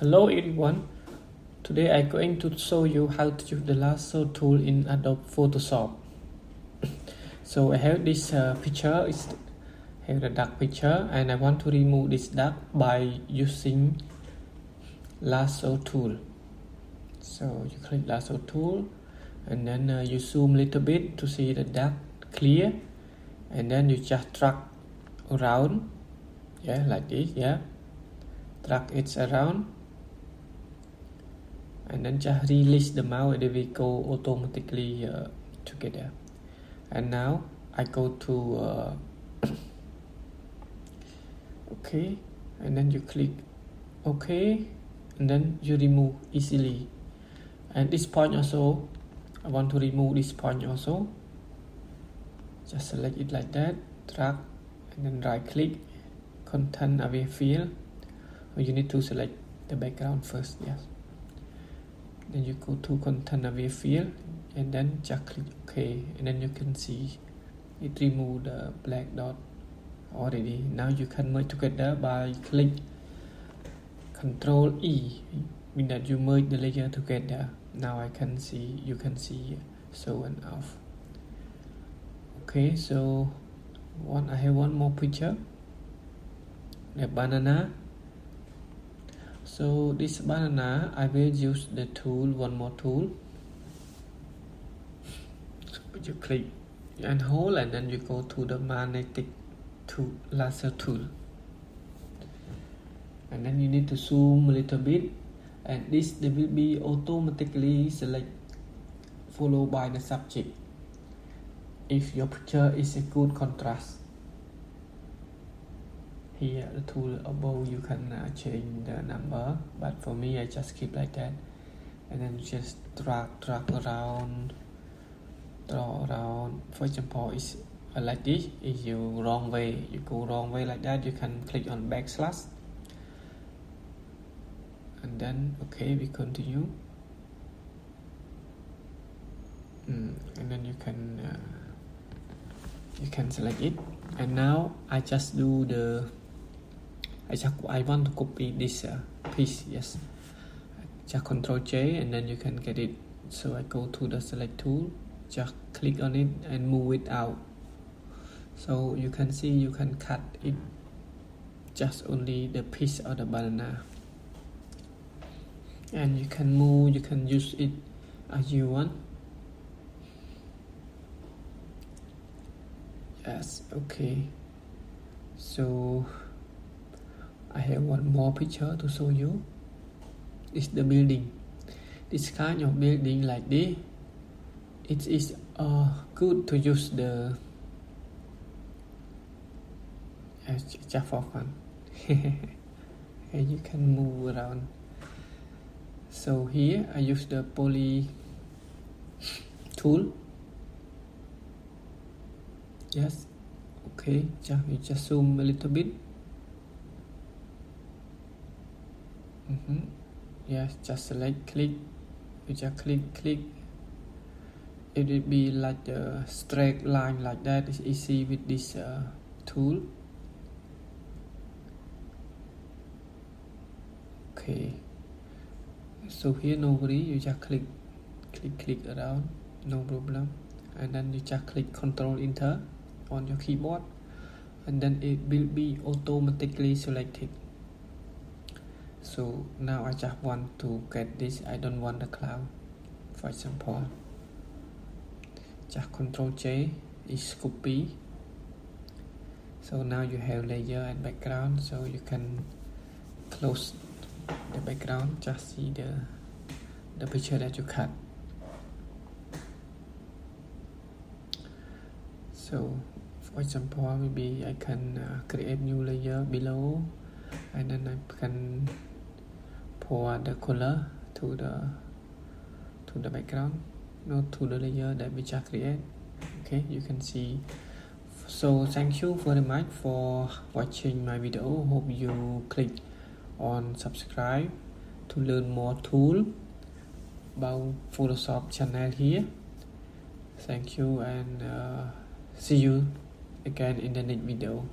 Hello everyone, today I'm going to show you how to use the lasso tool in Adobe Photoshop. So I have this picture, have a dark picture, and I want to remove this dark by using lasso tool. So you click lasso tool and then you zoom a little bit to see the dark clear, and then you just drag around, like this, drag it around, and then just release the mouse and it will go automatically together. And now I go to OK, and then you click OK, and then you remove easily. And this point also, I want to remove this point also. Just select it like that, drag, and then right click, content away fill. You need to select the background first, yes. Then you go to content away fill and then just click OK, and then you can see it remove the black dot already. Now you can merge together by click Control E, mean that you merge the layer together. Now you can see show and off. Okay, so I have one more picture, the banana. So this banana, I will use the tool, one more tool. So you click and hold, and then you go to the Magnetic Lasso tool. And then you need to zoom a little bit, and this will be automatically select followed by the subject if your picture is a good contrast. Here the tool above you can change the number, but for me I just keep like that, and then just drag around, draw around. For example, it's like this. If you go wrong way like that, you can click on backslash, and then okay, we continue, and then you can select it. And now I just do I want to copy this piece, yes. Just Control J, and then you can get it. So I go to the select tool, just click on it and move it out. So you can see you can cut it, just only the piece of the banana. And you can move, you can use it as you want. Yes, okay. So I have one more picture to show you. It's the building. This kind of building like this, it is good to use the just for fun. And you can move around. So here I use the poly tool. Yes, okay, you just zoom a little bit. Yes, just select, click, you just click. It will be like a straight line like that. It's easy with this tool. Okay, so here no worry, you just click around, no problem. And then you just click Control Enter on your keyboard, and then it will be automatically selected. So now I just want to get this, I don't want the cloud, for example. Just Control J is copy. So now you have layer and background, so you can close the background, just see the picture that you cut. So for example, maybe I can create new layer below, and then I can pour the color to the background, not to the layer that we just create. Okay, you can see. So thank you very much for watching my video. Hope you click on subscribe to learn more tool about Photoshop channel here. Thank you, and see you again in the next video.